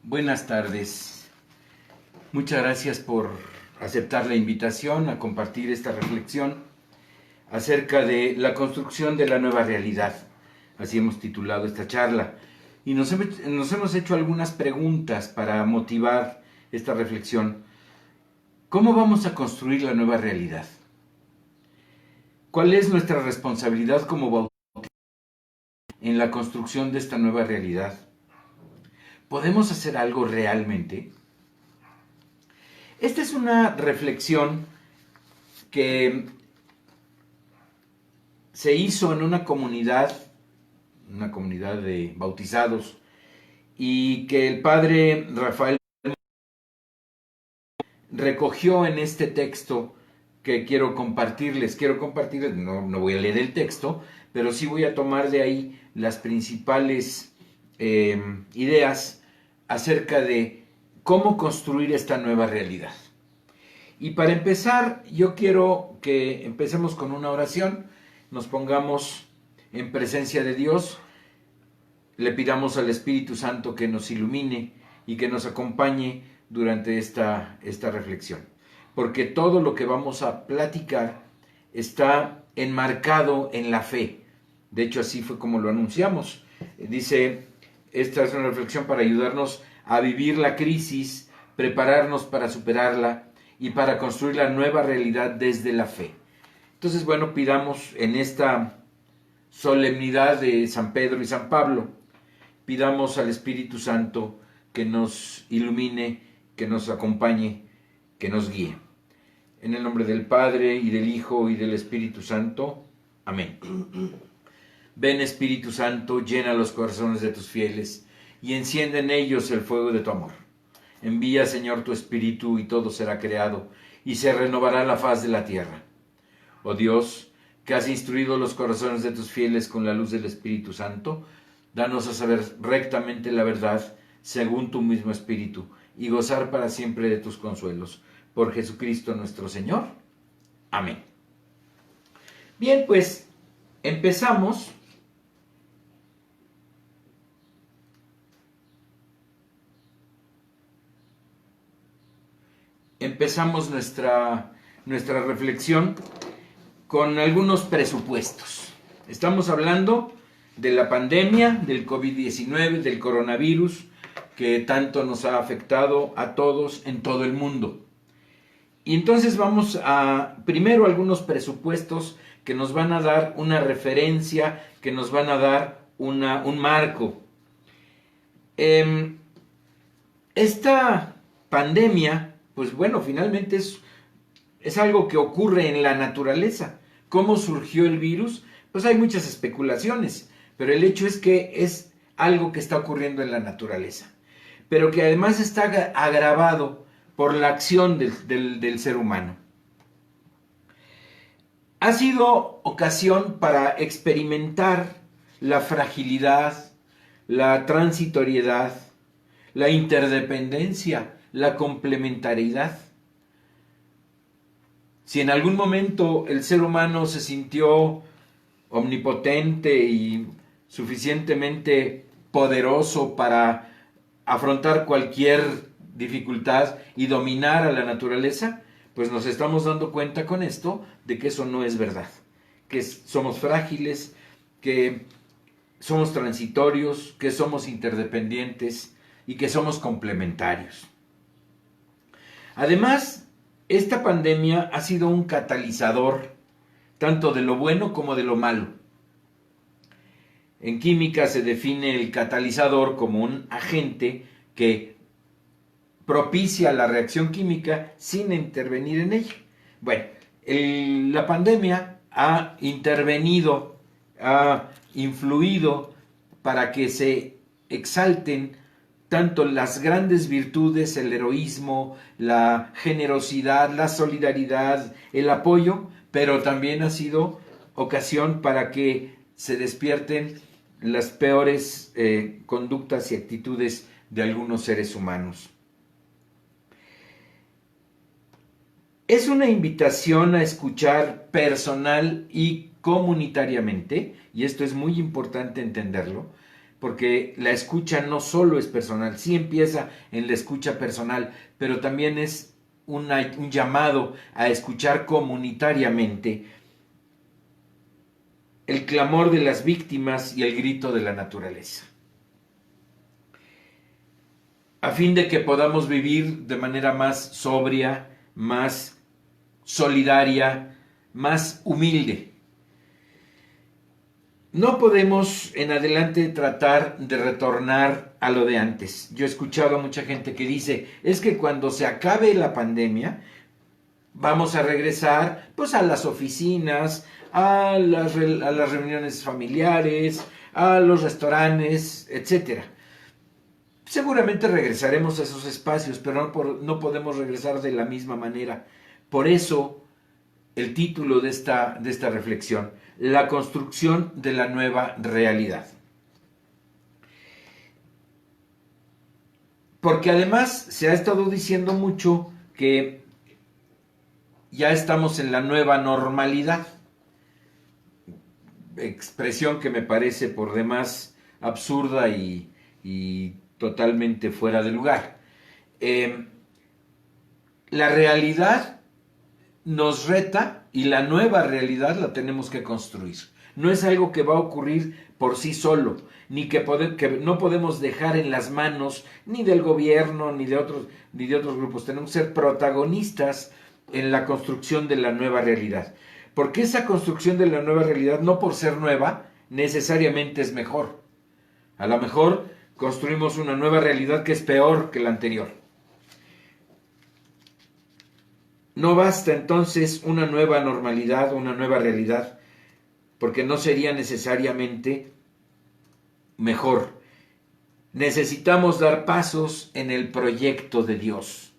Buenas tardes. Muchas gracias por aceptar la invitación a compartir esta reflexión acerca de la construcción de la nueva realidad. Así hemos titulado esta charla. Y nos hemos hecho algunas preguntas para motivar esta reflexión. ¿Cómo vamos a construir la nueva realidad? ¿Cuál es nuestra responsabilidad como bautistas en la construcción de esta nueva realidad? ¿Podemos hacer algo realmente? Esta es una reflexión que se hizo en una comunidad de bautizados, y que el padre Rafael recogió en este texto que quiero compartirles. No voy a leer el texto, pero sí voy a tomar de ahí las principales ideas acerca de cómo construir esta nueva realidad. Y para empezar, yo quiero que empecemos con una oración, nos pongamos en presencia de Dios, le pidamos al Espíritu Santo que nos ilumine y que nos acompañe durante esta reflexión. Porque todo lo que vamos a platicar está enmarcado en la fe. De hecho, así fue como lo anunciamos. Dice, esta es una reflexión para ayudarnos a vivir la crisis, prepararnos para superarla y para construir la nueva realidad desde la fe. Entonces, bueno, pidamos en esta solemnidad de San Pedro y San Pablo, pidamos al Espíritu Santo que nos ilumine, que nos acompañe, que nos guíe. En el nombre del Padre, y del Hijo, y del Espíritu Santo. Amén. Ven, Espíritu Santo, llena los corazones de tus fieles, y enciende en ellos el fuego de tu amor. Envía, Señor, tu Espíritu, y todo será creado, y se renovará la faz de la tierra. Oh Dios, que has instruido los corazones de tus fieles con la luz del Espíritu Santo, danos a saber rectamente la verdad, según tu mismo Espíritu, y gozar para siempre de tus consuelos. Por Jesucristo nuestro Señor. Amén. Bien, pues, empezamos. Empezamos nuestra reflexión con algunos presupuestos. Estamos hablando de la pandemia, del COVID-19, del coronavirus, que tanto nos ha afectado a todos en todo el mundo. Y entonces vamos a, primero, algunos presupuestos que nos van a dar una referencia, que nos van a dar un marco. Esta pandemia, pues bueno, finalmente es algo que ocurre en la naturaleza. ¿Cómo surgió el virus? Pues hay muchas especulaciones, pero el hecho es que es algo que está ocurriendo en la naturaleza, pero que además está agravado por la acción del ser humano. Ha sido ocasión para experimentar la fragilidad, la transitoriedad, la interdependencia, la complementariedad. Si en algún momento el ser humano se sintió omnipotente y suficientemente poderoso para afrontar cualquier dificultad y dominar a la naturaleza, pues nos estamos dando cuenta con esto de que eso no es verdad, que somos frágiles, que somos transitorios, que somos interdependientes y que somos complementarios. Además, esta pandemia ha sido un catalizador tanto de lo bueno como de lo malo. En química se define el catalizador como un agente que propicia la reacción química sin intervenir en ella. Bueno, la pandemia ha intervenido, ha influido para que se exalten tanto las grandes virtudes, el heroísmo, la generosidad, la solidaridad, el apoyo, pero también ha sido ocasión para que se despierten las peores conductas y actitudes de algunos seres humanos. Es una invitación a escuchar personal y comunitariamente, y esto es muy importante entenderlo, porque la escucha no solo es personal, sí empieza en la escucha personal, pero también es un llamado a escuchar comunitariamente el clamor de las víctimas y el grito de la naturaleza, a fin de que podamos vivir de manera más sobria, más solidaria, más humilde. No podemos en adelante tratar de retornar a lo de antes. Yo he escuchado a mucha gente que dice, es que cuando se acabe la pandemia, vamos a regresar pues a las oficinas, a las reuniones familiares, a los restaurantes, etc. Seguramente regresaremos a esos espacios, pero no podemos regresar de la misma manera. Por eso el título de esta reflexión, la construcción de la nueva realidad. Porque además se ha estado diciendo mucho que ya estamos en la nueva normalidad, expresión que me parece por demás absurda y totalmente fuera de lugar. La realidad nos reta y la nueva realidad la tenemos que construir. No es algo que va a ocurrir por sí solo, ni que no podemos dejar en las manos ni del gobierno ni de otros grupos. Tenemos que ser protagonistas en la construcción de la nueva realidad. Porque esa construcción de la nueva realidad, no por ser nueva, necesariamente es mejor. A lo mejor construimos una nueva realidad que es peor que la anterior. No basta entonces una nueva normalidad, una nueva realidad, porque no sería necesariamente mejor. Necesitamos dar pasos en el proyecto de Dios.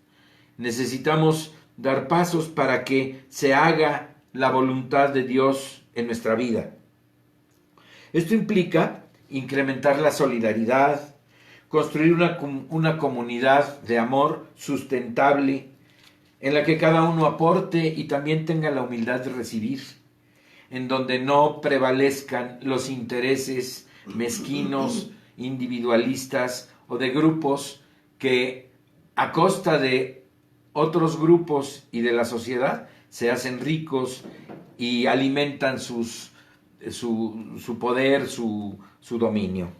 Necesitamos dar pasos para que se haga la voluntad de Dios en nuestra vida. Esto implica incrementar la solidaridad, construir una comunidad de amor sustentable, en la que cada uno aporte y también tenga la humildad de recibir, en donde no prevalezcan los intereses mezquinos, individualistas o de grupos que a costa de otros grupos y de la sociedad se hacen ricos y alimentan su poder, su dominio.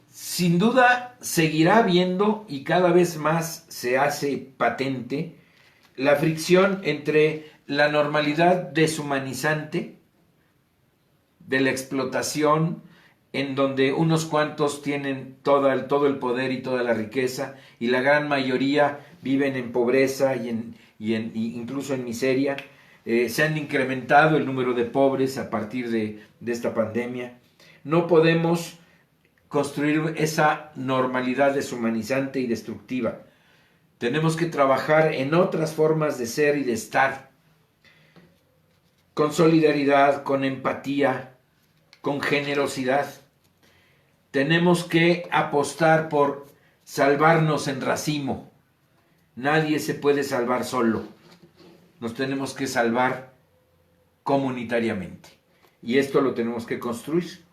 Sin duda seguirá habiendo, y cada vez más se hace patente, la fricción entre la normalidad deshumanizante de la explotación, en donde unos cuantos tienen todo el poder y toda la riqueza, y la gran mayoría viven en pobreza incluso en miseria. Se han incrementado el número de pobres a partir de esta pandemia. No podemos construir esa normalidad deshumanizante y destructiva. Tenemos que trabajar en otras formas de ser y de estar, con solidaridad, con empatía, con generosidad. Tenemos que apostar por salvarnos en racimo. Nadie se puede salvar solo. Nos tenemos que salvar comunitariamente. Y esto lo tenemos que construir.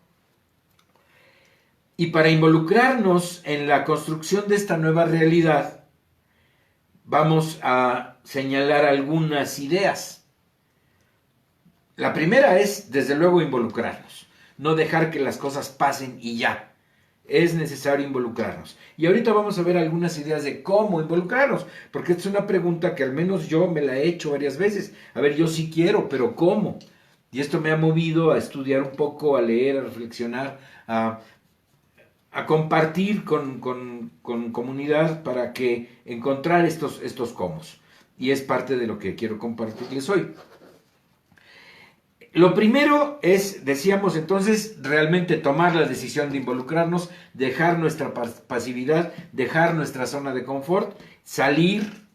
Y para involucrarnos en la construcción de esta nueva realidad, vamos a señalar algunas ideas. La primera es, desde luego, involucrarnos. No dejar que las cosas pasen y ya. Es necesario involucrarnos. Y ahorita vamos a ver algunas ideas de cómo involucrarnos, porque esta es una pregunta que al menos yo me la he hecho varias veces. A ver, yo sí quiero, pero ¿cómo? Y esto me ha movido a estudiar un poco, a leer, a reflexionar, a compartir con comunidad para que encontrar estos cómo. Y es parte de lo que quiero compartirles hoy. Lo primero es, decíamos entonces, realmente tomar la decisión de involucrarnos, dejar nuestra pasividad, dejar nuestra zona de confort, salir,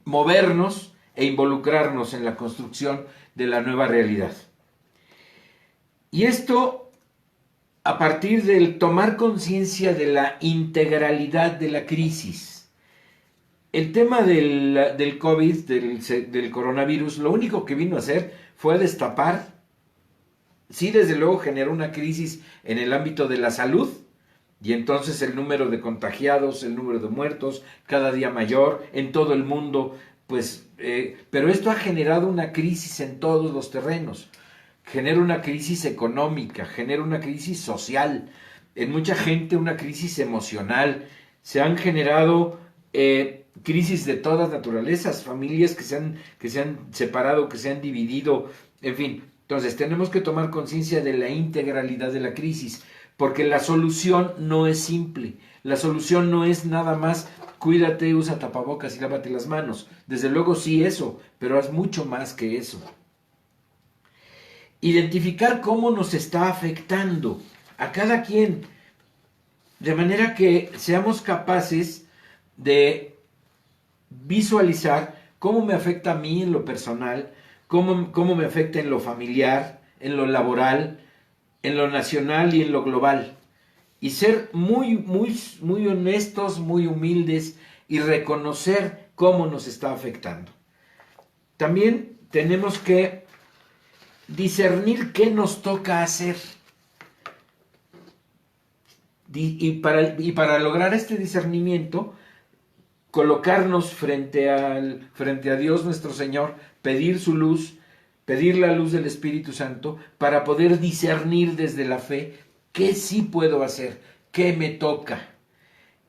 movernos e involucrarnos en la construcción de la nueva realidad. Y esto a partir del tomar conciencia de la integralidad de la crisis. El tema del COVID, del coronavirus, lo único que vino a hacer fue destapar sí, desde luego genera una crisis en el ámbito de la salud, y entonces el número de contagiados, el número de muertos, cada día mayor en todo el mundo, pues, pero esto ha generado una crisis en todos los terrenos. Genera una crisis económica, genera una crisis social, en mucha gente una crisis emocional. Se han generado crisis de todas naturalezas, familias que se han separado, que se han dividido, en fin. Entonces tenemos que tomar conciencia de la integralidad de la crisis, porque la solución no es simple. La solución no es nada más cuídate, usa tapabocas y lávate las manos. Desde luego sí eso, pero es mucho más que eso. Identificar cómo nos está afectando a cada quien, de manera que seamos capaces de visualizar cómo me afecta a mí en lo personal, cómo me afecta en lo familiar, en lo laboral, en lo nacional y en lo global. Y ser muy honestos, muy humildes y reconocer cómo nos está afectando. También tenemos que discernir qué nos toca hacer. Y para lograr este discernimiento, colocarnos frente a Dios nuestro Señor, pedir su luz, pedir la luz del Espíritu Santo, para poder discernir desde la fe qué sí puedo hacer, qué me toca.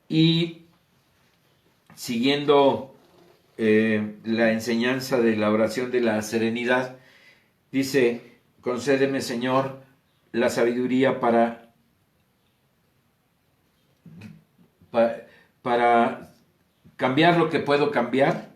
Y siguiendo la enseñanza de la oración de la serenidad, dice, concédeme, Señor, la sabiduría para cambiar lo que puedo cambiar,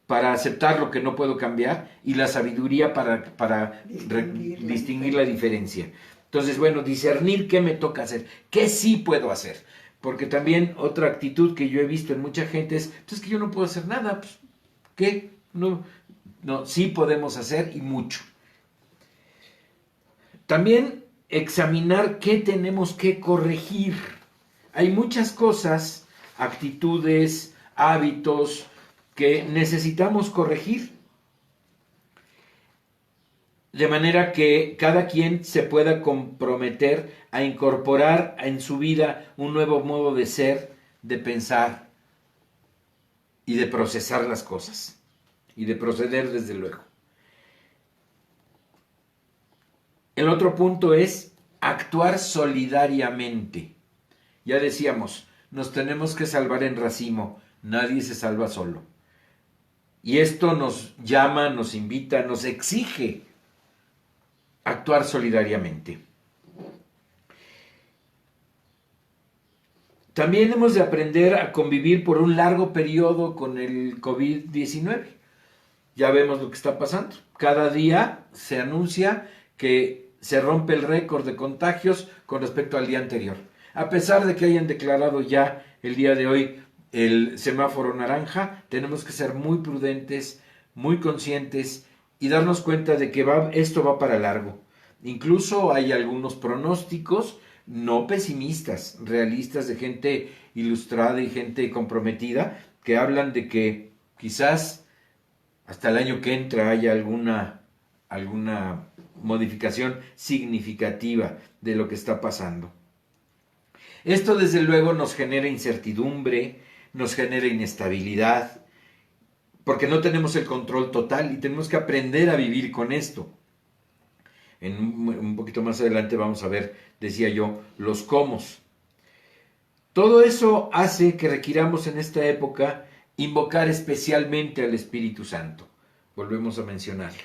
para aceptar lo que no puedo cambiar, y la sabiduría para distinguir la diferencia. Entonces, bueno, discernir qué me toca hacer, qué sí puedo hacer. Porque también otra actitud que yo he visto en mucha gente es, pues es que yo no puedo hacer nada, pues, ¿qué? No, sí podemos hacer y mucho. También examinar qué tenemos que corregir. Hay muchas cosas, actitudes, hábitos que necesitamos corregir, de manera que cada quien se pueda comprometer a incorporar en su vida un nuevo modo de ser, de pensar y de procesar las cosas y de proceder desde luego. El otro punto es actuar solidariamente. Ya decíamos, nos tenemos que salvar en racimo, nadie se salva solo. Y esto nos llama, nos invita, nos exige actuar solidariamente. También hemos de aprender a convivir por un largo periodo con el COVID-19. Ya vemos lo que está pasando. Cada día se anuncia que se rompe el récord de contagios con respecto al día anterior. A pesar de que hayan declarado ya el día de hoy el semáforo naranja, tenemos que ser muy prudentes, muy conscientes y darnos cuenta de que esto va para largo. Incluso hay algunos pronósticos no pesimistas, realistas, de gente ilustrada y gente comprometida, que hablan de que quizás hasta el año que entra haya alguna modificación significativa de lo que está pasando. Esto desde luego nos genera incertidumbre, nos genera inestabilidad, porque no tenemos el control total y tenemos que aprender a vivir con esto. Un poquito más adelante vamos a ver, decía yo, los cómo. Todo eso hace que requiramos en esta época invocar especialmente al Espíritu Santo. Volvemos a mencionarlo.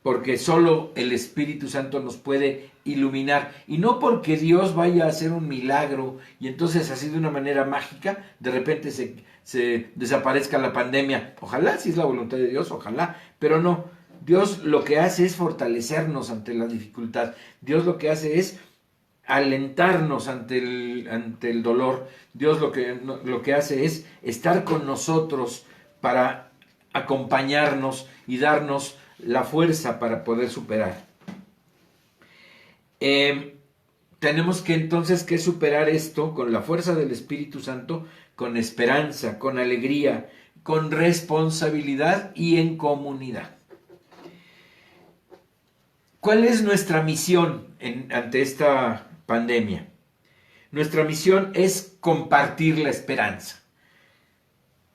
Porque solo el Espíritu Santo nos puede iluminar. Y no porque Dios vaya a hacer un milagro y entonces así de una manera mágica, de repente se desaparezca la pandemia. Ojalá, si es la voluntad de Dios, ojalá. Pero no. Dios lo que hace es fortalecernos ante la dificultad. Dios lo que hace es alentarnos ante el dolor. Dios lo que hace es estar con nosotros para acompañarnos y darnos la fuerza para poder superar. Tenemos que entonces que superar esto con la fuerza del Espíritu Santo, con esperanza, con alegría, con responsabilidad y en comunidad. ¿Cuál es nuestra misión ante esta pandemia? Nuestra misión es compartir la esperanza.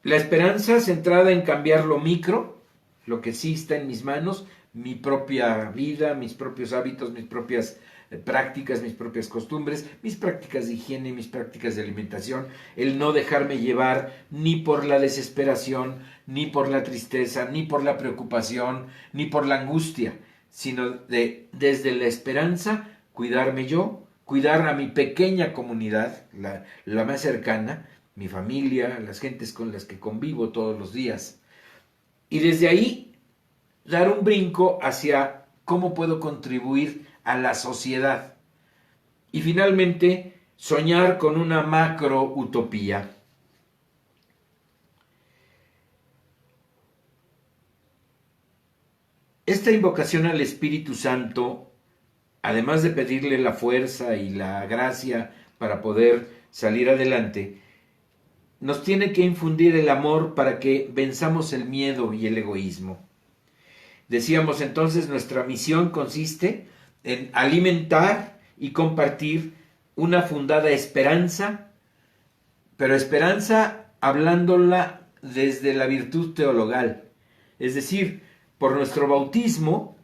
La esperanza centrada en cambiar lo micro, lo que sí está en mis manos, mi propia vida, mis propios hábitos, mis propias prácticas, mis propias costumbres, mis prácticas de higiene, mis prácticas de alimentación, el no dejarme llevar ni por la desesperación, ni por la tristeza, ni por la preocupación, ni por la angustia, sino desde la esperanza cuidarme yo, cuidar a mi pequeña comunidad, la más cercana, mi familia, las gentes con las que convivo todos los días. Y desde ahí dar un brinco hacia cómo puedo contribuir a la sociedad. Y finalmente, soñar con una macro utopía. Esta invocación al Espíritu Santo, además de pedirle la fuerza y la gracia para poder salir adelante, nos tiene que infundir el amor para que venzamos el miedo y el egoísmo. Decíamos entonces, nuestra misión consiste en alimentar y compartir una fundada esperanza, pero esperanza hablándola desde la virtud teologal. Es decir, por nuestro bautismo,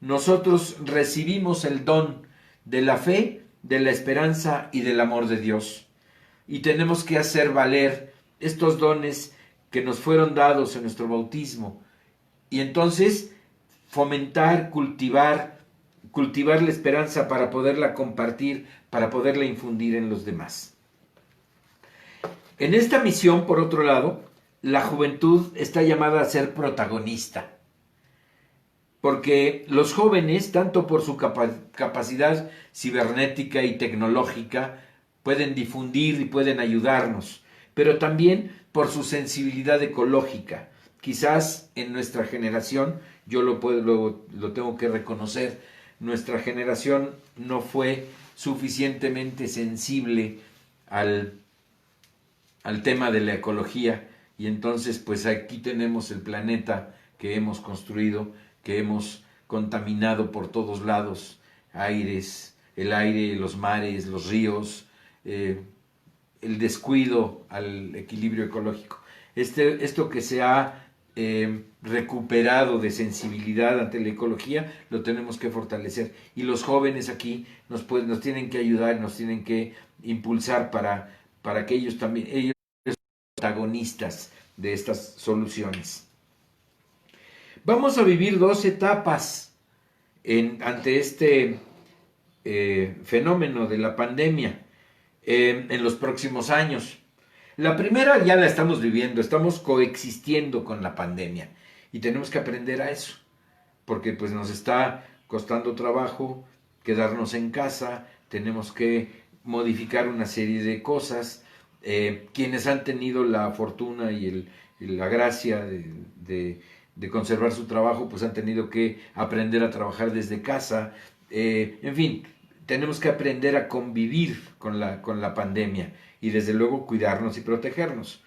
nosotros recibimos el don de la fe, de la esperanza y del amor de Dios. Y tenemos que hacer valer estos dones que nos fueron dados en nuestro bautismo. Y entonces fomentar, cultivar la esperanza para poderla compartir, para poderla infundir en los demás. En esta misión, por otro lado, la juventud está llamada a ser protagonista. Porque los jóvenes, tanto por su capacidad cibernética y tecnológica, pueden difundir y pueden ayudarnos, pero también por su sensibilidad ecológica. Quizás en nuestra generación, yo lo tengo que reconocer, nuestra generación no fue suficientemente sensible al tema de la ecología, y entonces pues aquí tenemos el planeta que hemos construido, que hemos contaminado por todos lados, el aire, los mares, los ríos, el descuido al equilibrio ecológico. Esto que se ha recuperado de sensibilidad ante la ecología, lo tenemos que fortalecer. Y los jóvenes aquí nos tienen que ayudar, nos tienen que impulsar para que ellos también, ellos sean protagonistas de estas soluciones. Vamos a vivir dos etapas ante este fenómeno de la pandemia en los próximos años. La primera ya la estamos viviendo, estamos coexistiendo con la pandemia y tenemos que aprender a eso, porque pues nos está costando trabajo quedarnos en casa, tenemos que modificar una serie de cosas. Quienes han tenido la fortuna y la gracia de conservar su trabajo, pues han tenido que aprender a trabajar desde casa. En fin, tenemos que aprender a convivir con la pandemia y desde luego cuidarnos y protegernos.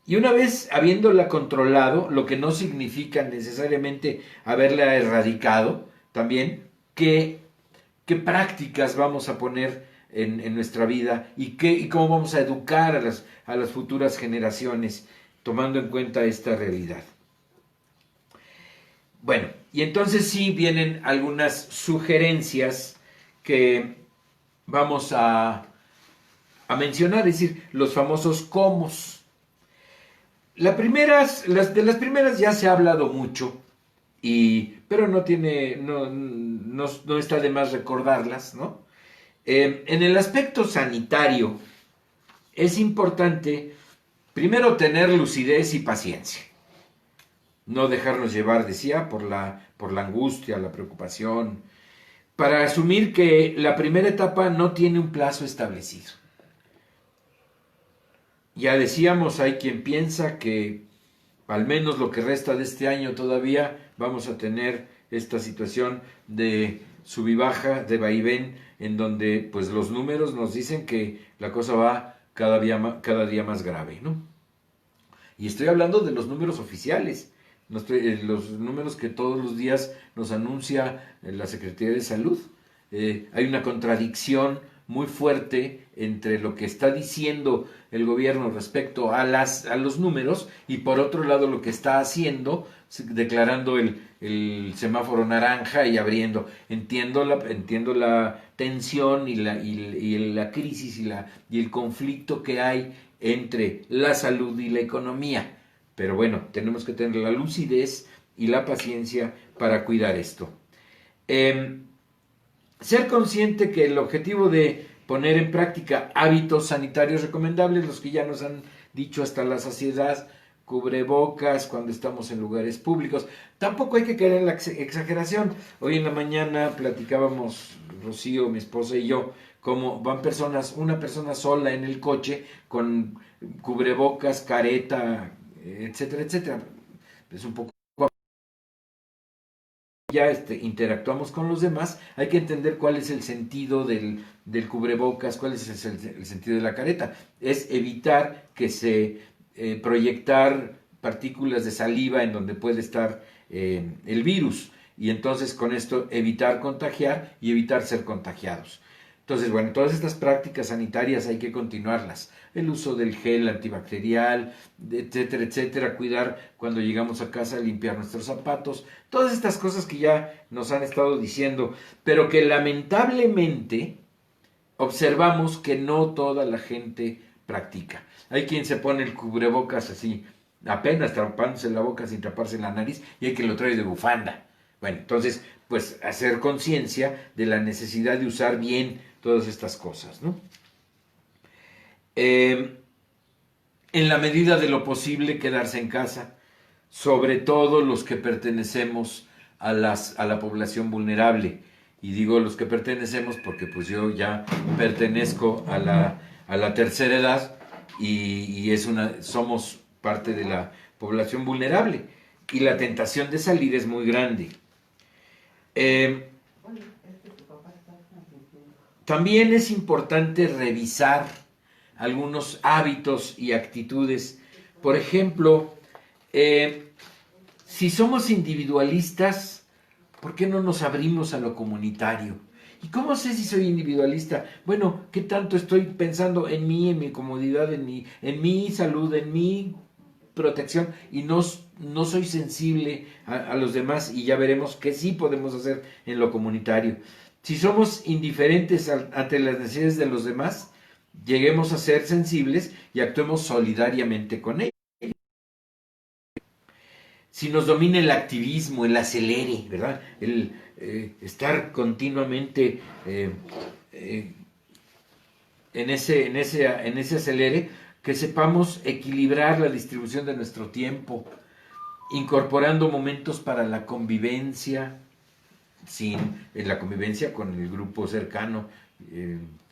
Y una vez habiéndola controlado, lo que no significa necesariamente haberla erradicado, también qué prácticas vamos a poner en nuestra vida y cómo vamos a educar a las futuras generaciones tomando en cuenta esta realidad. Bueno, y entonces sí vienen algunas sugerencias que vamos a mencionar, es decir, los famosos cómo. De las primeras ya se ha hablado mucho, pero no está de más recordarlas, ¿no? En el aspecto sanitario es importante primero tener lucidez y paciencia. No dejarnos llevar, decía, por la angustia, la preocupación, para asumir que la primera etapa no tiene un plazo establecido. Ya decíamos, hay quien piensa que al menos lo que resta de este año todavía vamos a tener esta situación de sub y baja, de vaivén, en donde pues los números nos dicen que la cosa va cada día más grave, ¿no? Y estoy hablando de los números oficiales. los números que todos los días nos anuncia la Secretaría de Salud. Hay una contradicción muy fuerte entre lo que está diciendo el gobierno respecto a los números y por otro lado lo que está haciendo, declarando el semáforo naranja y abriendo. Entiendo la tensión y la crisis y el conflicto que hay entre la salud y la economía. Pero bueno, tenemos que tener la lucidez y la paciencia para cuidar esto. Ser consciente que el objetivo de poner en práctica hábitos sanitarios recomendables, los que ya nos han dicho hasta la saciedad, cubrebocas cuando estamos en lugares públicos, tampoco hay que caer en la exageración. Hoy en la mañana platicábamos, Rocío, mi esposa y yo, cómo van una persona sola en el coche con cubrebocas, careta, etcétera, etcétera. Es un poco ya interactuamos con los demás, hay que entender cuál es el sentido del cubrebocas, cuál es el sentido de la careta. Es evitar que proyectar partículas de saliva en donde puede estar el virus y entonces con esto evitar contagiar y evitar ser contagiados. Entonces, bueno, todas estas prácticas sanitarias hay que continuarlas. El uso del gel antibacterial, etcétera, etcétera. Cuidar cuando llegamos a casa, limpiar nuestros zapatos. Todas estas cosas que ya nos han estado diciendo, pero que lamentablemente observamos que no toda la gente practica. Hay quien se pone el cubrebocas así, apenas tapándose la boca sin taparse la nariz, y hay quien lo trae de bufanda. Bueno, entonces, pues hacer conciencia de la necesidad de usar bien todas estas cosas, ¿no? En la medida de lo posible, quedarse en casa, sobre todo los que pertenecemos a la población vulnerable. Y digo los que pertenecemos porque pues yo ya pertenezco a la tercera edad y somos parte de la población vulnerable. Y la tentación de salir es muy grande. También es importante revisar algunos hábitos y actitudes. Por ejemplo, si somos individualistas, ¿por qué no nos abrimos a lo comunitario? ¿Y cómo sé si soy individualista? Bueno, ¿qué tanto estoy pensando en mí, en mi comodidad, en mi salud, en mi protección y no soy sensible a los demás? Y ya veremos qué sí podemos hacer en lo comunitario. Si somos indiferentes ante las necesidades de los demás, lleguemos a ser sensibles y actuemos solidariamente con ellos. Si nos domina el activismo, el acelere, ¿verdad? El estar continuamente en ese acelere, que sepamos equilibrar la distribución de nuestro tiempo, incorporando momentos para la convivencia, la convivencia con el grupo cercano.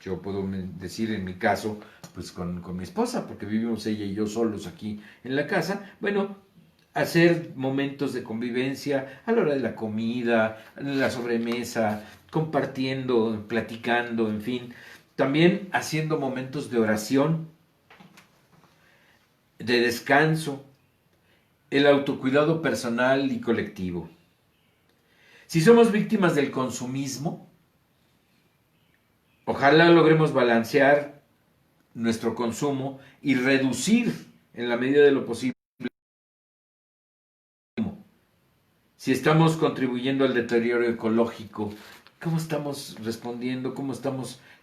Yo puedo decir en mi caso, pues con mi esposa, porque vivimos ella y yo solos aquí en la casa. Bueno, hacer momentos de convivencia a la hora de la comida, en la sobremesa, compartiendo, platicando, en fin. También haciendo momentos de oración, de descanso, el autocuidado personal y colectivo. Si somos víctimas del consumismo, ojalá logremos balancear nuestro consumo y reducir en la medida de lo posible. Si estamos contribuyendo al deterioro ecológico, ¿cómo estamos respondiendo?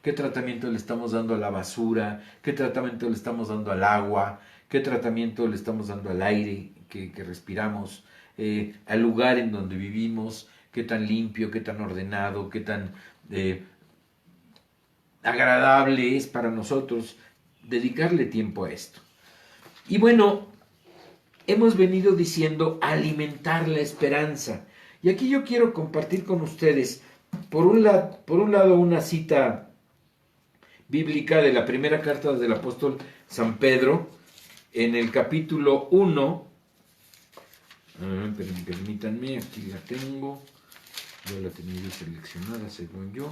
¿Qué tratamiento le estamos dando a la basura? ¿Qué tratamiento le estamos dando al agua? ¿Qué tratamiento le estamos dando al aire que respiramos? Al lugar en donde vivimos, qué tan limpio, qué tan ordenado, qué tan agradable es para nosotros dedicarle tiempo a esto. Y bueno, hemos venido diciendo alimentar la esperanza. Y aquí yo quiero compartir con ustedes, por un lado, una cita bíblica de la primera carta del apóstol San Pedro, en el capítulo 1. Permítanme, aquí la tengo. Ya la tenía yo seleccionada, según yo.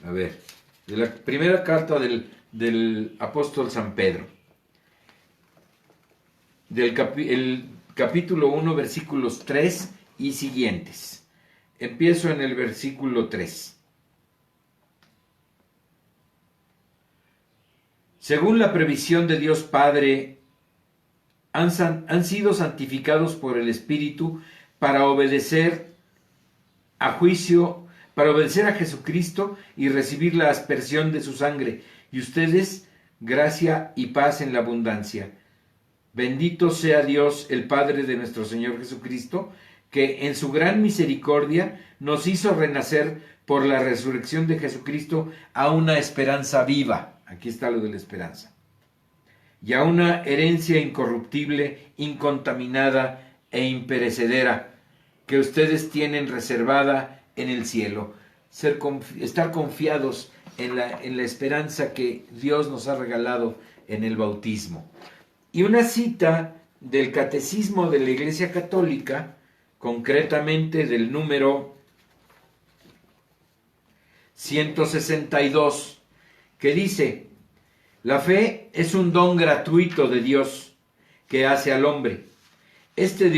A ver, de la primera carta del apóstol San Pedro. El capítulo 1, versículos 3 y siguientes. Empiezo en el versículo 3. Según la previsión de Dios Padre, han sido santificados por el Espíritu para obedecer a juicio, para obedecer a Jesucristo y recibir la aspersión de su sangre, y ustedes gracia y paz en la abundancia. Bendito sea Dios, el Padre de nuestro Señor Jesucristo, que en su gran misericordia nos hizo renacer por la resurrección de Jesucristo a una esperanza viva. Aquí está lo de la esperanza. Y a una herencia incorruptible, incontaminada e imperecedera, que ustedes tienen reservada en el cielo. Estar confiados en la esperanza que Dios nos ha regalado en el bautismo. Y una cita del Catecismo de la Iglesia Católica, concretamente del número 162, que dice: la fe es un don gratuito de Dios que hace al hombre. Este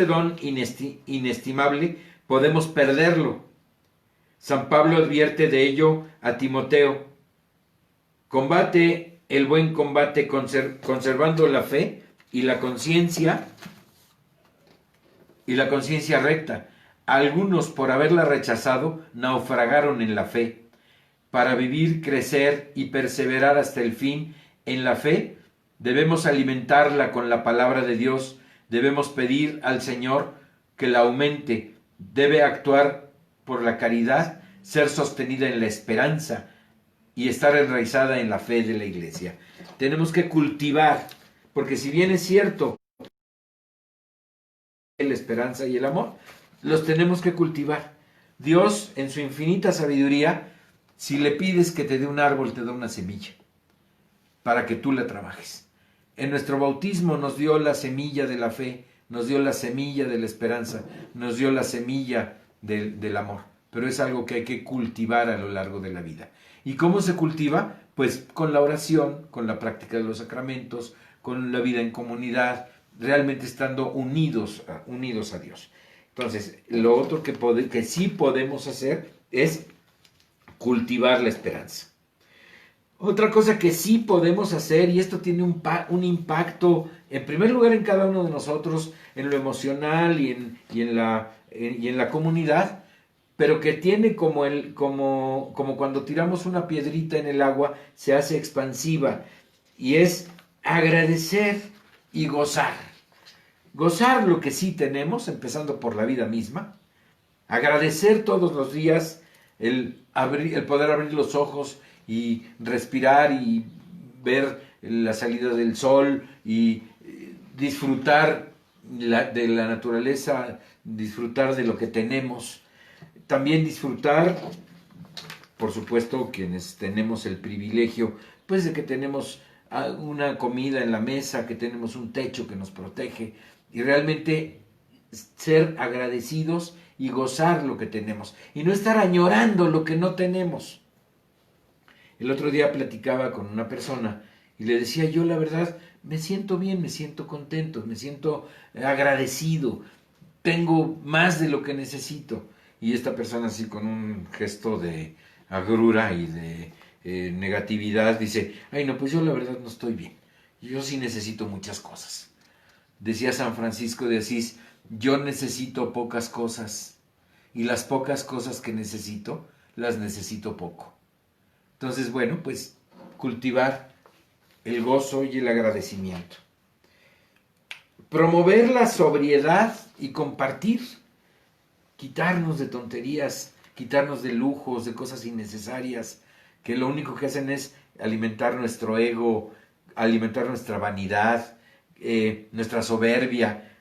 don inestimable podemos perderlo. San Pablo advierte de ello a Timoteo: combate el buen combate conservando la fe y la conciencia recta. Algunos, por haberla rechazado, naufragaron en la fe. Para vivir, crecer y perseverar hasta el fin en la fe, debemos alimentarla con la palabra de Dios, debemos pedir al Señor que la aumente, debe actuar por la caridad, ser sostenida en la esperanza y estar enraizada en la fe de la Iglesia. Tenemos que cultivar, porque si bien es cierto la esperanza y el amor, los tenemos que cultivar. Dios, en su infinita sabiduría, si le pides que te dé un árbol, te da una semilla, para que tú la trabajes. En nuestro bautismo nos dio la semilla de la fe, nos dio la semilla de la esperanza, nos dio la semilla del amor. Pero es algo que hay que cultivar a lo largo de la vida. ¿Y cómo se cultiva? Pues con la oración, con la práctica de los sacramentos, con la vida en comunidad, realmente estando unidos a Dios. Entonces, lo otro que sí podemos hacer es cultivar la esperanza. Otra cosa que sí podemos hacer, y esto tiene un impacto, en primer lugar en cada uno de nosotros, en lo emocional y en la comunidad, pero que tiene como cuando tiramos una piedrita en el agua, se hace expansiva, y es agradecer y gozar. Gozar lo que sí tenemos, empezando por la vida misma, agradecer todos los días el poder abrir los ojos y respirar y ver la salida del sol y disfrutar de la naturaleza, disfrutar de lo que tenemos. También disfrutar, por supuesto, quienes tenemos el privilegio, pues de que tenemos una comida en la mesa, que tenemos un techo que nos protege, y realmente ser agradecidos y gozar lo que tenemos, y no estar añorando lo que no tenemos. El otro día platicaba con una persona y le decía: yo la verdad me siento bien, me siento contento, me siento agradecido, tengo más de lo que necesito. Y esta persona, así con un gesto de agrura y de negatividad, dice: ay no, pues yo la verdad no estoy bien, yo sí necesito muchas cosas. Decía San Francisco de Asís: yo necesito pocas cosas, y las pocas cosas que necesito, las necesito poco. Entonces, bueno, pues cultivar el gozo y el agradecimiento. Promover la sobriedad y compartir. Quitarnos de tonterías, quitarnos de lujos, de cosas innecesarias, que lo único que hacen es alimentar nuestro ego, alimentar nuestra vanidad, nuestra soberbia.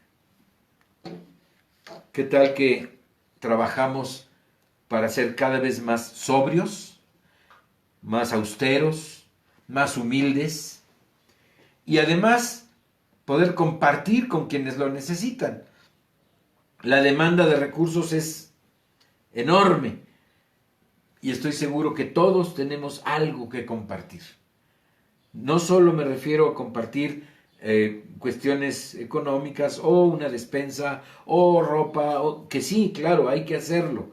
¿Qué tal que trabajamos para ser cada vez más sobrios, más austeros, más humildes, y además poder compartir con quienes lo necesitan? La demanda de recursos es enorme y estoy seguro que todos tenemos algo que compartir. No solo me refiero a compartir cuestiones económicas o una despensa o ropa, que sí, claro, hay que hacerlo.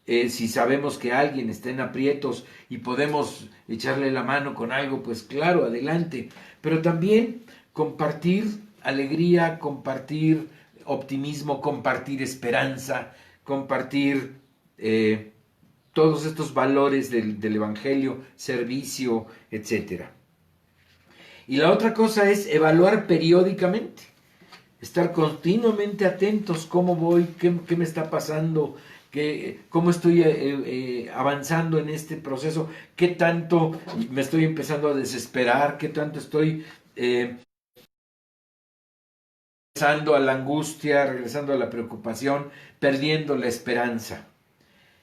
Si sabemos que alguien está en aprietos y podemos echarle la mano con algo, pues claro, adelante. Pero también compartir alegría, compartir optimismo, compartir esperanza, compartir todos estos valores del Evangelio, servicio, etcétera. Y la otra cosa es evaluar periódicamente, estar continuamente atentos, cómo voy, qué me está pasando, cómo estoy avanzando en este proceso, qué tanto me estoy empezando a desesperar, qué tanto estoy regresando a la angustia, regresando a la preocupación, perdiendo la esperanza.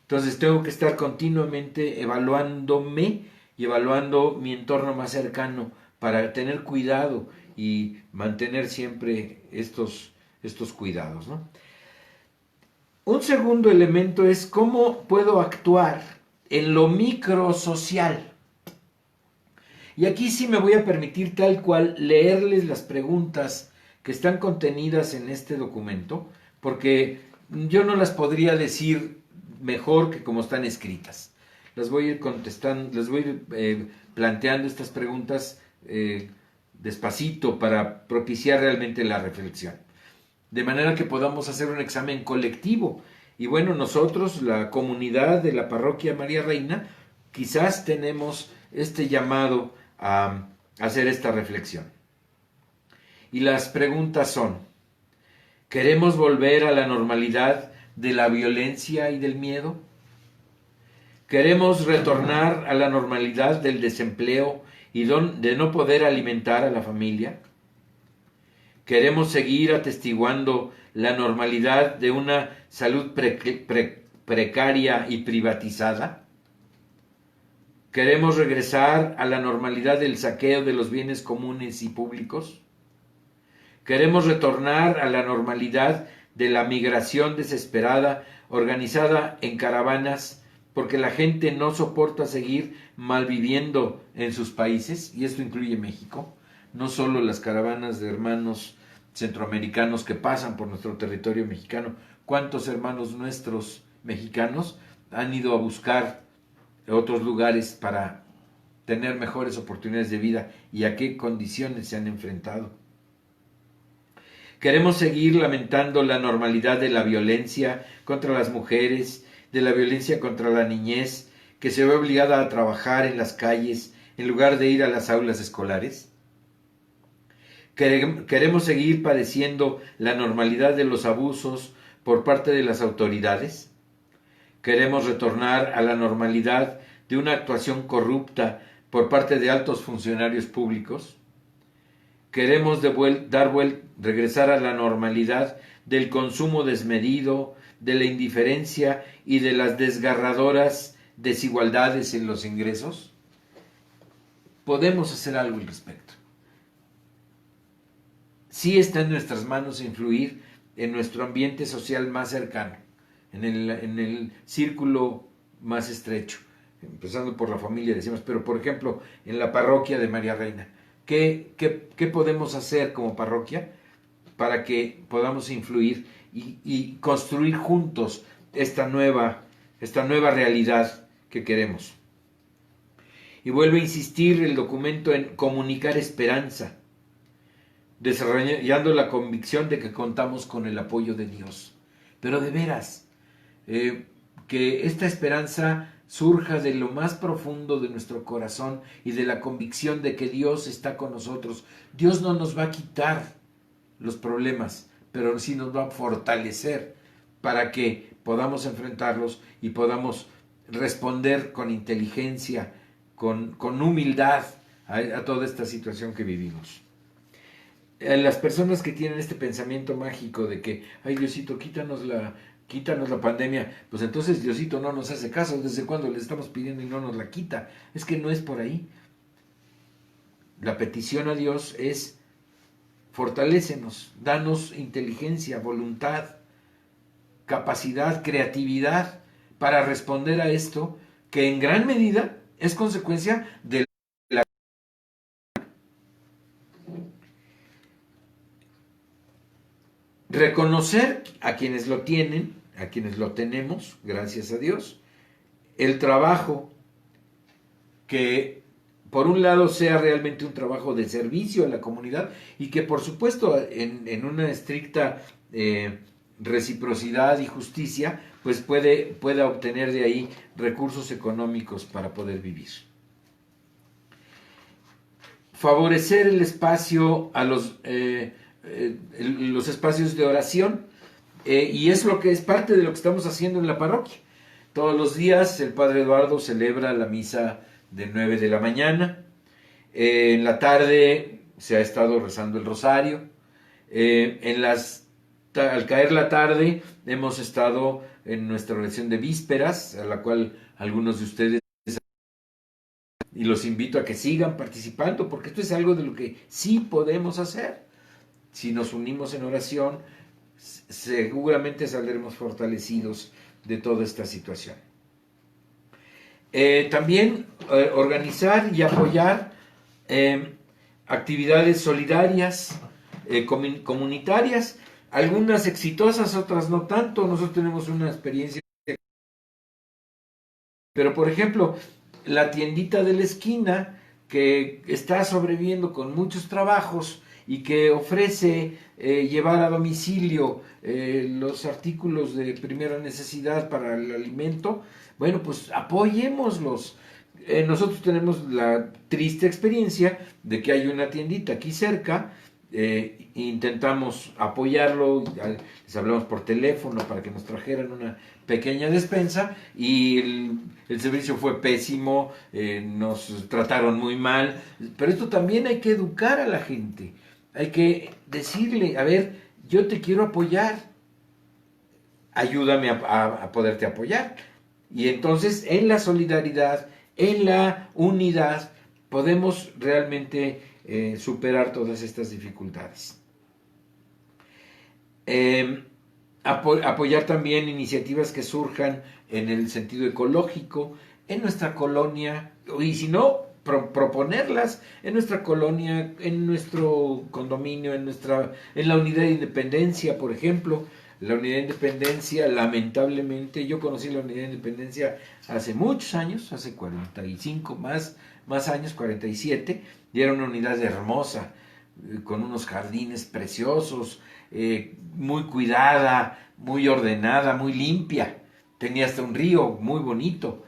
Entonces tengo que estar continuamente evaluándome y evaluando mi entorno más cercano para tener cuidado y mantener siempre estos cuidados, ¿no? Un segundo elemento es cómo puedo actuar en lo microsocial. Y aquí sí me voy a permitir tal cual leerles las preguntas que están contenidas en este documento, porque yo no las podría decir mejor que como están escritas. Las voy a ir contestando, les voy a ir planteando estas preguntas despacito para propiciar realmente la reflexión. De manera que podamos hacer un examen colectivo. Y bueno, nosotros, la comunidad de la parroquia María Reina, quizás tenemos este llamado a hacer esta reflexión. Y las preguntas son: ¿queremos volver a la normalidad de la violencia y del miedo? ¿Queremos retornar a la normalidad del desempleo y de no poder alimentar a la familia? ¿Queremos seguir atestiguando la normalidad de una salud precaria y privatizada? ¿Queremos regresar a la normalidad del saqueo de los bienes comunes y públicos? ¿Queremos retornar a la normalidad de la migración desesperada organizada en caravanas porque la gente no soporta seguir malviviendo en sus países? Y esto incluye México. No solo las caravanas de hermanos centroamericanos que pasan por nuestro territorio mexicano. ¿Cuántos hermanos nuestros mexicanos han ido a buscar otros lugares para tener mejores oportunidades de vida y a qué condiciones se han enfrentado? Queremos seguir lamentando la normalidad de la violencia contra las mujeres, de la violencia contra la niñez, que se ve obligada a trabajar en las calles en lugar de ir a las aulas escolares. Queremos seguir padeciendo la normalidad de los abusos por parte de las autoridades. Queremos retornar a la normalidad de una actuación corrupta por parte de altos funcionarios públicos. Queremos regresar a la normalidad del consumo desmedido, de la indiferencia y de las desgarradoras desigualdades en los ingresos. Podemos hacer algo al respecto. Sí está en nuestras manos influir en nuestro ambiente social más cercano, en el círculo más estrecho, empezando por la familia, decimos, pero por ejemplo, en la parroquia de María Reina. ¿Qué podemos hacer como parroquia para que podamos influir y construir juntos esta nueva realidad que queremos? Y vuelve a insistir el documento en comunicar esperanza, desarrollando la convicción de que contamos con el apoyo de Dios. Pero de veras, que esta esperanza surja de lo más profundo de nuestro corazón y de la convicción de que Dios está con nosotros. Dios no nos va a quitar los problemas, pero sí nos va a fortalecer para que podamos enfrentarlos y podamos responder con inteligencia, con humildad a toda esta situación que vivimos. Las personas que tienen este pensamiento mágico de que, ay Diosito, quítanos la pandemia, pues entonces Diosito no nos hace caso. ¿Desde cuándo le estamos pidiendo y no nos la quita? Es que no es por ahí. La petición a Dios es: fortalécenos, danos inteligencia, voluntad, capacidad, creatividad para responder a esto, que en gran medida es consecuencia de la... reconocer a quienes lo tienen, a quienes lo tenemos, gracias a Dios, el trabajo que por un lado sea realmente un trabajo de servicio a la comunidad y que por supuesto en una estricta reciprocidad y justicia, pues pueda obtener de ahí recursos económicos para poder vivir. Favorecer el espacio a los espacios de oración, y es lo que es parte de lo que estamos haciendo en la parroquia. Todos los días el Padre Eduardo celebra la misa de 9 de la mañana. En la tarde se ha estado rezando el rosario. Al caer la tarde hemos estado en nuestra oración de vísperas, a la cual algunos de ustedes, y los invito a que sigan participando, porque esto es algo de lo que sí podemos hacer. Si nos unimos en oración, seguramente saldremos fortalecidos de toda esta situación. También organizar y apoyar actividades solidarias, comunitarias, algunas exitosas, otras no tanto. Nosotros tenemos una experiencia, pero por ejemplo, la tiendita de la esquina, que está sobreviviendo con muchos trabajos y que ofrece llevar a domicilio los artículos de primera necesidad para el alimento, bueno, pues apoyémoslos. Nosotros tenemos la triste experiencia de que hay una tiendita aquí cerca, intentamos apoyarlo, les hablamos por teléfono para que nos trajeran una pequeña despensa y el servicio fue pésimo, nos trataron muy mal, pero esto también hay que educar a la gente, hay que decirle, a ver, yo te quiero apoyar, ayúdame a poderte apoyar. Y entonces en la solidaridad, en la unidad, podemos realmente superar todas estas dificultades. Apoyar también iniciativas que surjan en el sentido ecológico en nuestra colonia, y si no, proponerlas en nuestra colonia, en nuestro condominio, en la unidad de Independencia, por ejemplo. La unidad de Independencia, lamentablemente, yo conocí la unidad de Independencia hace muchos años, hace 45 más años, 47, y era una unidad hermosa, con unos jardines preciosos, muy cuidada, muy ordenada, muy limpia, tenía hasta un río muy bonito,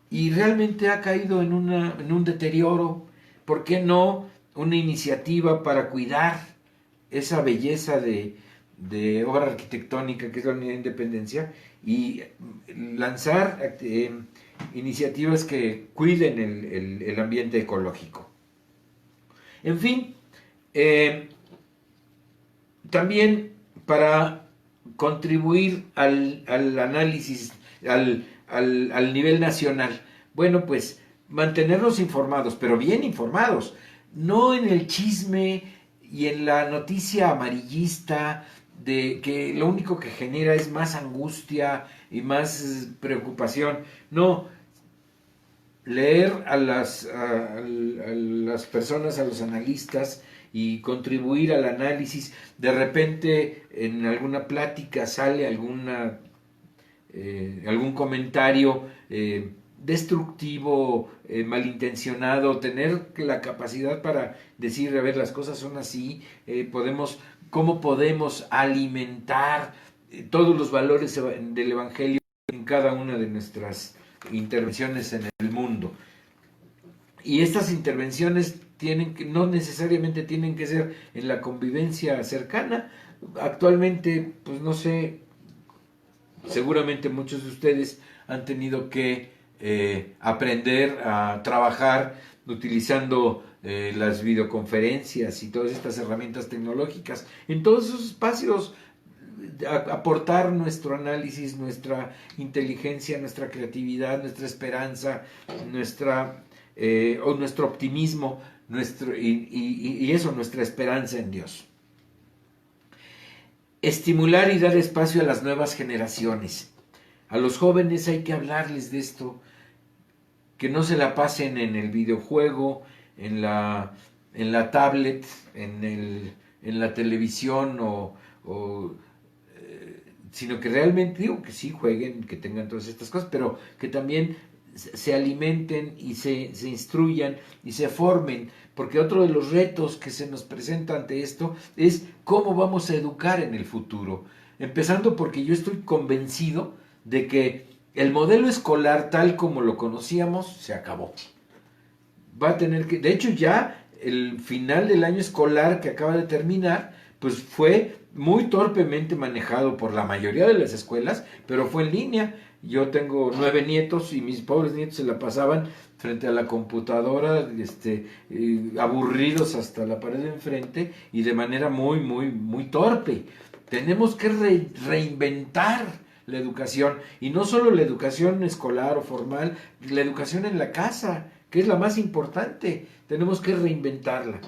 y realmente ha caído en un deterioro. ¿Por qué no una iniciativa para cuidar esa belleza de obra arquitectónica que es la unidad de Independencia y lanzar iniciativas que cuiden el ambiente ecológico? En fin, también para contribuir al análisis, al nivel nacional, bueno, pues mantenernos informados, pero bien informados, no en el chisme y en la noticia amarillista de que lo único que genera es más angustia y más preocupación. No, leer a las personas, a los analistas, y contribuir al análisis. De repente en alguna plática sale algún comentario destructivo, malintencionado, tener la capacidad para decir, a ver, las cosas son así, ¿cómo podemos alimentar todos los valores del Evangelio en cada una de nuestras intervenciones en el mundo? Y estas intervenciones no necesariamente tienen que ser en la convivencia cercana. Actualmente, pues no sé, seguramente muchos de ustedes han tenido que aprender a trabajar utilizando las videoconferencias y todas estas herramientas tecnológicas. En todos esos espacios, aportar nuestro análisis, nuestra inteligencia, nuestra creatividad, nuestra esperanza, nuestro optimismo, y eso, nuestra esperanza en Dios. Estimular y dar espacio a las nuevas generaciones. A los jóvenes hay que hablarles de esto, que no se la pasen en el videojuego, en la tablet, en la televisión o sino que realmente digo que sí jueguen, que tengan todas estas cosas, pero que también se alimenten y se instruyan y se formen, porque otro de los retos que se nos presenta ante esto es cómo vamos a educar en el futuro, empezando porque yo estoy convencido de que el modelo escolar tal como lo conocíamos se acabó. Va a tener que, de hecho ya el final del año escolar que acaba de terminar, pues fue muy torpemente manejado por la mayoría de las escuelas, pero fue en línea. Yo tengo 9 nietos y mis pobres nietos se la pasaban frente a la computadora, aburridos hasta la pared de enfrente y de manera muy torpe. Tenemos que reinventar la educación, y no solo la educación escolar o formal, la educación en la casa, que es la más importante. Tenemos que reinventarla.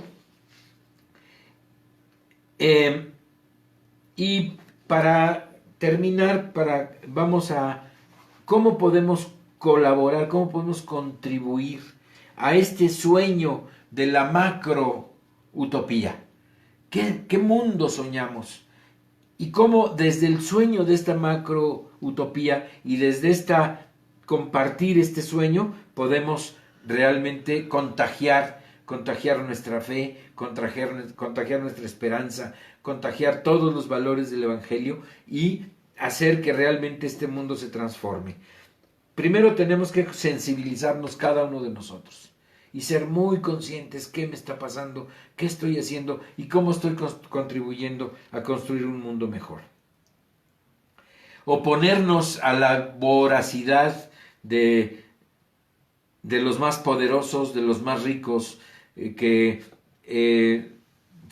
Y para terminar, vamos a cómo podemos colaborar, cómo podemos contribuir a este sueño de la macro utopía. ¿Qué mundo soñamos? Y cómo desde el sueño de esta macro utopía y desde compartir este sueño podemos realmente contagiar nuestra fe, contagiar nuestra esperanza, contagiar todos los valores del Evangelio y hacer que realmente este mundo se transforme. Primero tenemos que sensibilizarnos cada uno de nosotros y ser muy conscientes qué me está pasando, qué estoy haciendo y cómo estoy contribuyendo a construir un mundo mejor. Oponernos a la voracidad de los más poderosos, de los más ricos, que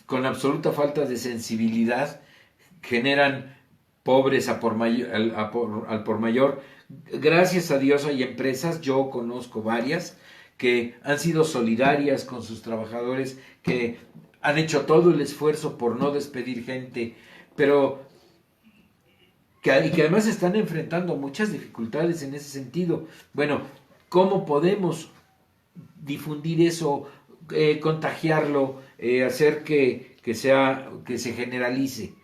con absoluta falta de sensibilidad generan pobres al por mayor. Gracias a Dios hay empresas, yo conozco varias, que han sido solidarias con sus trabajadores, que han hecho todo el esfuerzo por no despedir gente, pero que además están enfrentando muchas dificultades en ese sentido. Bueno, ¿cómo podemos difundir eso, contagiarlo, hacer que se generalice?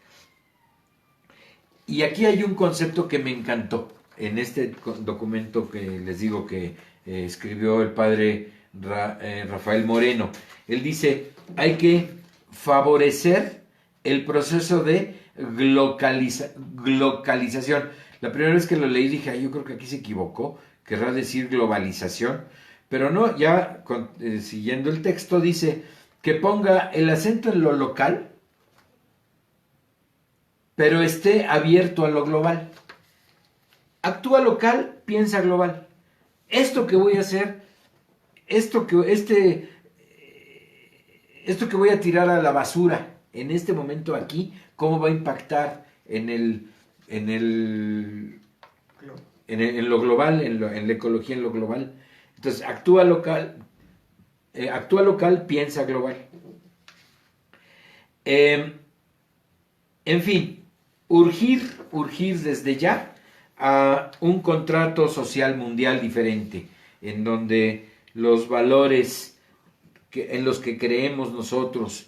Y aquí hay un concepto que me encantó en este documento que les digo que escribió el padre Rafael Moreno. Él dice, hay que favorecer el proceso de globalización. La primera vez que lo leí dije, yo creo que aquí se equivocó, querrá decir globalización, pero no, ya siguiendo el texto dice que ponga el acento en lo local, pero esté abierto a lo global. Actúa local, piensa global. Esto que voy a hacer, esto que voy a tirar a la basura en este momento aquí, ¿cómo va a impactar en lo global, en la ecología, en lo global? Entonces, actúa local, piensa global. En fin, urgir desde ya a un contrato social mundial diferente, en donde los valores en los que creemos nosotros,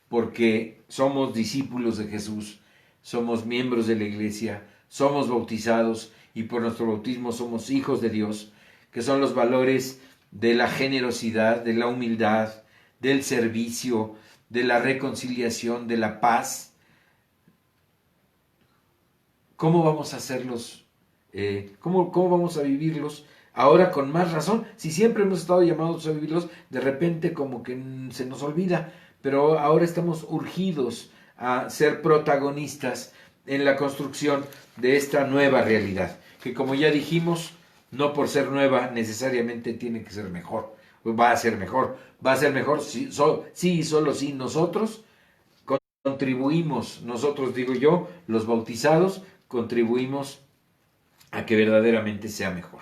porque somos discípulos de Jesús, somos miembros de la iglesia, somos bautizados y por nuestro bautismo somos hijos de Dios, que son los valores de la generosidad, de la humildad, del servicio, de la reconciliación, de la paz. ¿Cómo vamos a hacerlos? ¿Cómo vamos a vivirlos? Ahora con más razón, si siempre hemos estado llamados a vivirlos, de repente como que se nos olvida, pero ahora estamos urgidos a ser protagonistas en la construcción de esta nueva realidad, que como ya dijimos, no por ser nueva necesariamente tiene que ser mejor, va a ser mejor si, solo si nosotros contribuimos, nosotros digo yo, los bautizados, contribuimos a que verdaderamente sea mejor.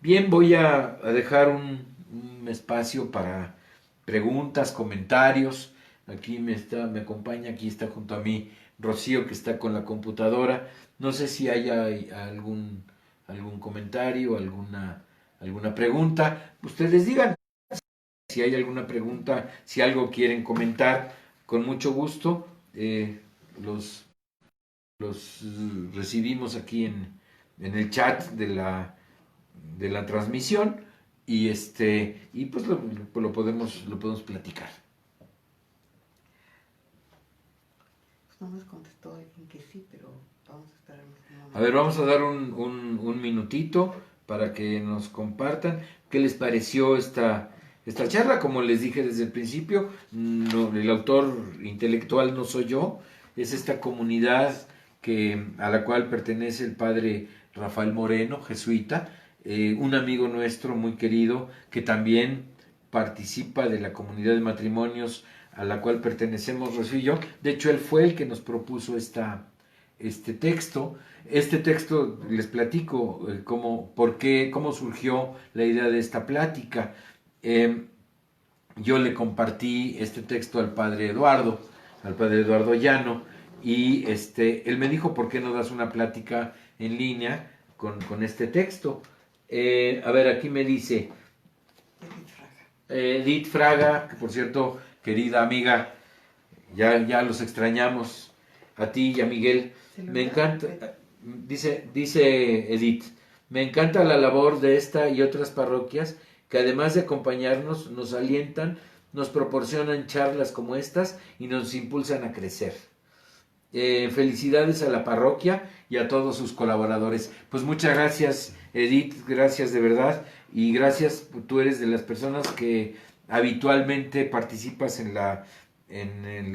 Bien, voy a dejar un espacio para preguntas, comentarios. Aquí me acompaña, aquí está junto a mí Rocío, que está con la computadora. No sé si haya algún comentario, alguna pregunta. Ustedes digan si hay alguna pregunta, si algo quieren comentar, con mucho gusto los los recibimos aquí en el chat de la transmisión y pues lo podemos platicar. Pues no nos contestó alguien que sí, pero vamos a esperar un momento. A ver, vamos a dar un minutito para que nos compartan qué les pareció esta charla. Como les dije desde el principio, el autor intelectual no soy yo, es esta comunidad a la cual pertenece el padre Rafael Moreno, jesuita, un amigo nuestro muy querido que también participa de la comunidad de matrimonios a la cual pertenecemos Rocío y yo. De hecho, él fue el que nos propuso este texto. Este texto les platico cómo surgió la idea de esta plática. Yo le compartí este texto al padre Eduardo Llano, y él me dijo, ¿por qué no das una plática en línea con este texto? A ver, aquí me dice Edith Fraga, que por cierto, querida amiga, ya los extrañamos, a ti y a Miguel. Me encanta, dice Edith, me encanta la labor de esta y otras parroquias que además de acompañarnos, nos alientan, nos proporcionan charlas como estas y nos impulsan a crecer. Felicidades a la parroquia y a todos sus colaboradores. Pues muchas gracias, Edith, gracias de verdad, y gracias, tú eres de las personas que habitualmente participas en la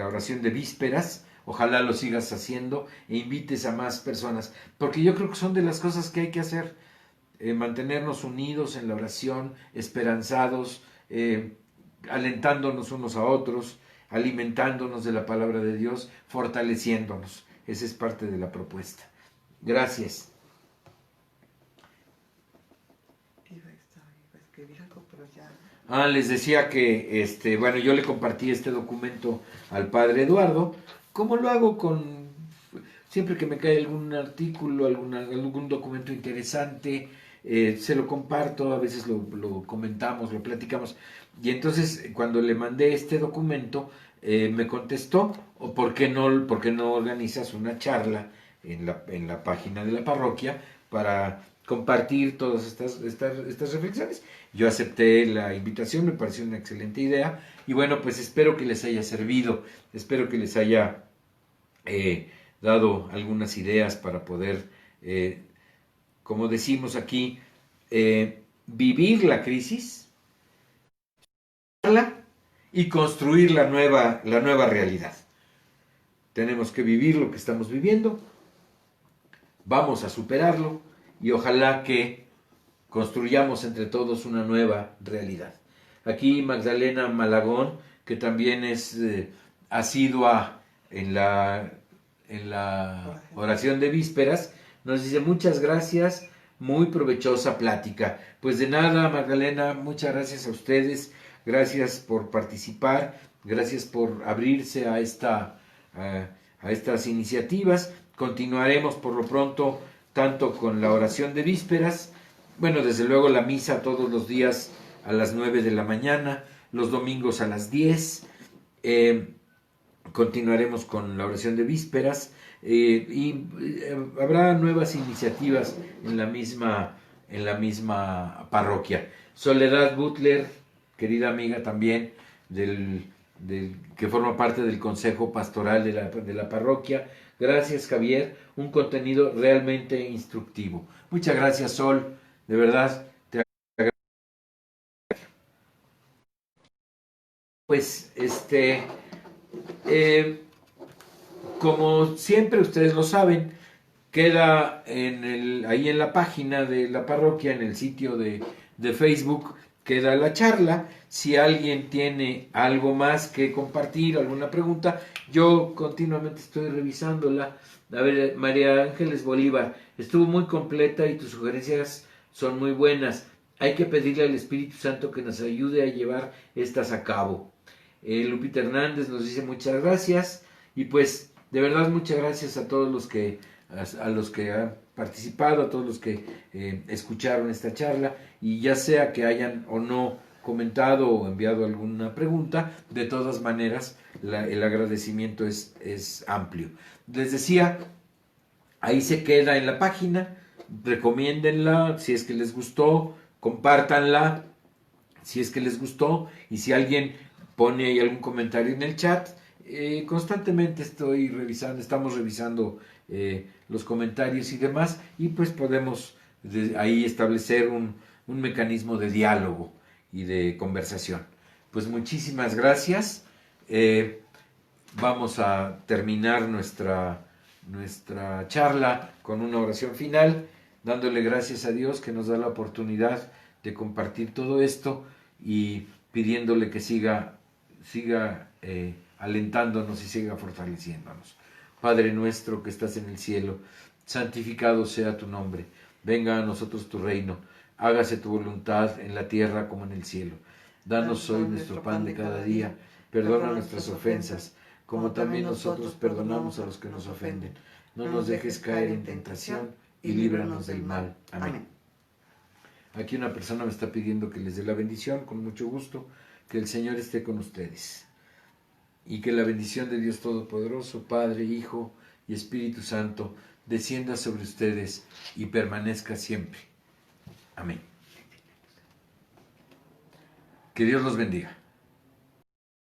oración de vísperas. Ojalá lo sigas haciendo e invites a más personas, porque yo creo que son de las cosas que hay que hacer, mantenernos unidos en la oración, esperanzados, alentándonos unos a otros, alimentándonos de la palabra de Dios, fortaleciéndonos. Esa es parte de la propuesta. Gracias. Les decía que, bueno, yo le compartí este documento al padre Eduardo, como lo hago siempre que me cae algún artículo, algún documento interesante, se lo comparto, a veces lo comentamos, lo platicamos. Y entonces, cuando le mandé este documento, me contestó, ¿por qué no organizas una charla en la página de la parroquia para compartir todas estas reflexiones? Yo acepté la invitación, me pareció una excelente idea, y bueno, pues espero que les haya servido, espero que les haya dado algunas ideas para poder, como decimos aquí, vivir la crisis y construir la nueva realidad. Tenemos que vivir lo que estamos viviendo, vamos a superarlo y ojalá que construyamos entre todos una nueva realidad. Aquí Magdalena Malagón, que también es asidua en la oración de vísperas, nos dice muchas gracias, muy provechosa plática. Pues de nada, Magdalena, muchas gracias a ustedes, gracias por participar, gracias por abrirse a estas iniciativas. Continuaremos por lo pronto tanto con la oración de vísperas, bueno, desde luego la misa todos los días a las 9 de la mañana, los domingos a las 10. Continuaremos con la oración de vísperas y habrá nuevas iniciativas en la misma parroquia. Soledad Butler, querida amiga también, que forma parte del Consejo Pastoral de la parroquia. Gracias, Javier, un contenido realmente instructivo. Muchas gracias, Sol, de verdad, te agradezco. Pues, como siempre ustedes lo saben, queda ahí en la página de la parroquia, en el sitio de Facebook, queda la charla. Si alguien tiene algo más que compartir, alguna pregunta, yo continuamente estoy revisándola. A ver, María Ángeles Bolívar, estuvo muy completa y tus sugerencias son muy buenas. Hay que pedirle al Espíritu Santo que nos ayude a llevar estas a cabo. Lupita Hernández nos dice muchas gracias, y pues de verdad muchas gracias a todos los que han participado, a todos los que escucharon esta charla, y ya sea que hayan o no comentado o enviado alguna pregunta, de todas maneras el agradecimiento es amplio. Les decía, ahí se queda en la página, recomiéndenla si es que les gustó, compártanla si es que les gustó, y si alguien pone ahí algún comentario en el chat, constantemente estamos revisando los comentarios y demás, y pues podemos ahí establecer un mecanismo de diálogo y de conversación. Pues muchísimas gracias. Vamos a terminar nuestra charla con una oración final, dándole gracias a Dios que nos da la oportunidad de compartir todo esto y pidiéndole que siga alentándonos y siga fortaleciéndonos. Padre nuestro que estás en el cielo, santificado sea tu nombre, venga a nosotros tu reino, hágase tu voluntad en la tierra como en el cielo. Danos hoy nuestro pan de cada día, perdona nuestras ofensas, como también nosotros perdonamos a los que nos ofenden. No nos dejes caer en tentación y líbranos del mal. Amén. Aquí una persona me está pidiendo que les dé la bendición, con mucho gusto, que el Señor esté con ustedes. Y que la bendición de Dios Todopoderoso, Padre, Hijo y Espíritu Santo, descienda sobre ustedes y permanezca siempre. Amén. Que Dios los bendiga.